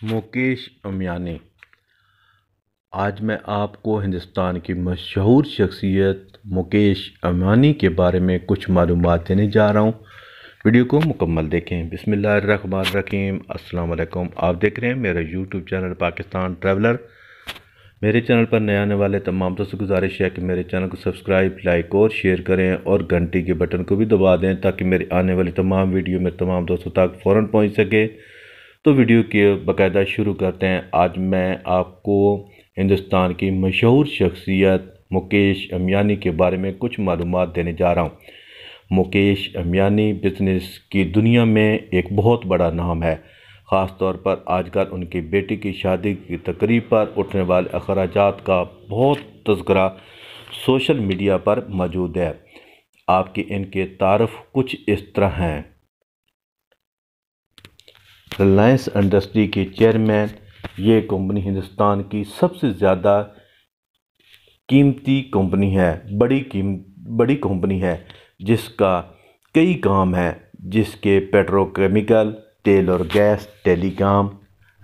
मुकेश अम्बानी। आज मैं आपको हिंदुस्तान की मशहूर शख्सियत मुकेश अम्बानी के बारे में कुछ मालूमात देने जा रहा हूँ। वीडियो को मुकम्मल देखें। बिस्मिल्लाहिर्रहमानिर्रहीम। अस्सलाम वालेकुम। आप देख रहे हैं मेरा यूट्यूब चैनल पाकिस्तान ट्रैवलर। मेरे चैनल पर नए आने वाले तमाम दोस्तों से गुजारिश है कि मेरे चैनल को सब्सक्राइब, लाइक और शेयर करें और घंटी के बटन को भी दबा दें ताकि मेरी आने वाली तमाम वीडियो मेरे तमाम दोस्तों तक फ़ौरन पहुँच सके। तो वीडियो के बाकायदा शुरू करते हैं। आज मैं आपको हिंदुस्तान की मशहूर शख्सियत मुकेश अम्बानी के बारे में कुछ मालूमात देने जा रहा हूँ। मुकेश अम्बानी बिज़नेस की दुनिया में एक बहुत बड़ा नाम है। ख़ास तौर पर आजकल उनकी बेटी की शादी की तकरीब पर उठने वाले अखराजात का बहुत तज़किरा सोशल मीडिया पर मौजूद है। आपकी इनके तारफ़ कुछ इस तरह हैं। रिलायंस इंडस्ट्री के चेयरमैन। ये कंपनी हिंदुस्तान की सबसे ज़्यादा कीमती कंपनी है, बड़ी कंपनी है जिसका कई काम हैं, जिसके पेट्रोकेमिकल, तेल और गैस, टेलीकॉम,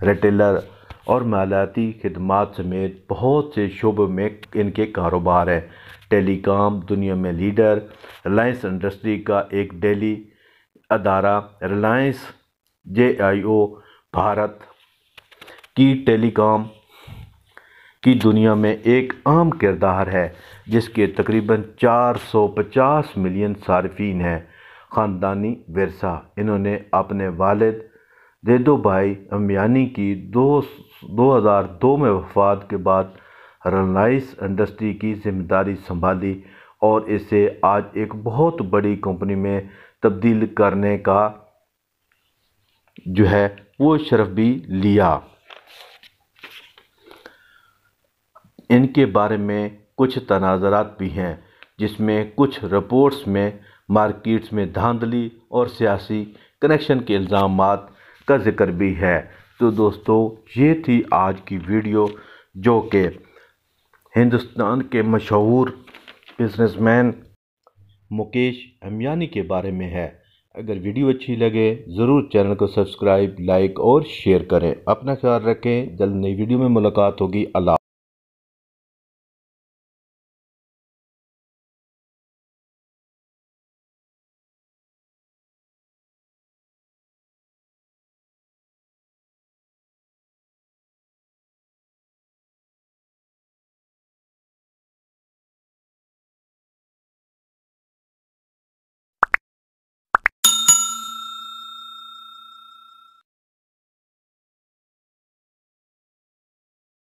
रिटेलर और मालियाती खिदमात समेत बहुत से शोबों में इनके कारोबार हैं। टेलीकॉम दुनिया में लीडर। रिलायंस इंडस्ट्री का एक दिल्ली अदारा रिलायंस JIO भारत की टेलीकॉम की दुनिया में एक अहम किरदार है, जिसके तकरीबन 450 मिलियन सार्फिन हैं। ख़ानदानी विरसा। इन्होंने अपने वालिद देदोभाई अम्बानी की 2002 में वफ़ात के बाद रिलायंस इंडस्ट्री की जिम्मेदारी संभाली और इसे आज एक बहुत बड़ी कंपनी में तब्दील करने का वो शरफ भी लिया। इनके बारे में कुछ तनाज़रात भी हैं, जिसमें कुछ रिपोर्ट्स में मार्केट्स में धांधली और सियासी कनेक्शन के इल्ज़ामात का जिक्र भी है। तो दोस्तों, ये थी आज की वीडियो जो कि हिंदुस्तान के मशहूर बिजनेसमैन मुकेश अम्बानी के बारे में है। अगर वीडियो अच्छी लगे ज़रूर चैनल को सब्सक्राइब, लाइक और शेयर करें। अपना ख्याल रखें। जल्द नई वीडियो में मुलाकात होगी। अल्लाह।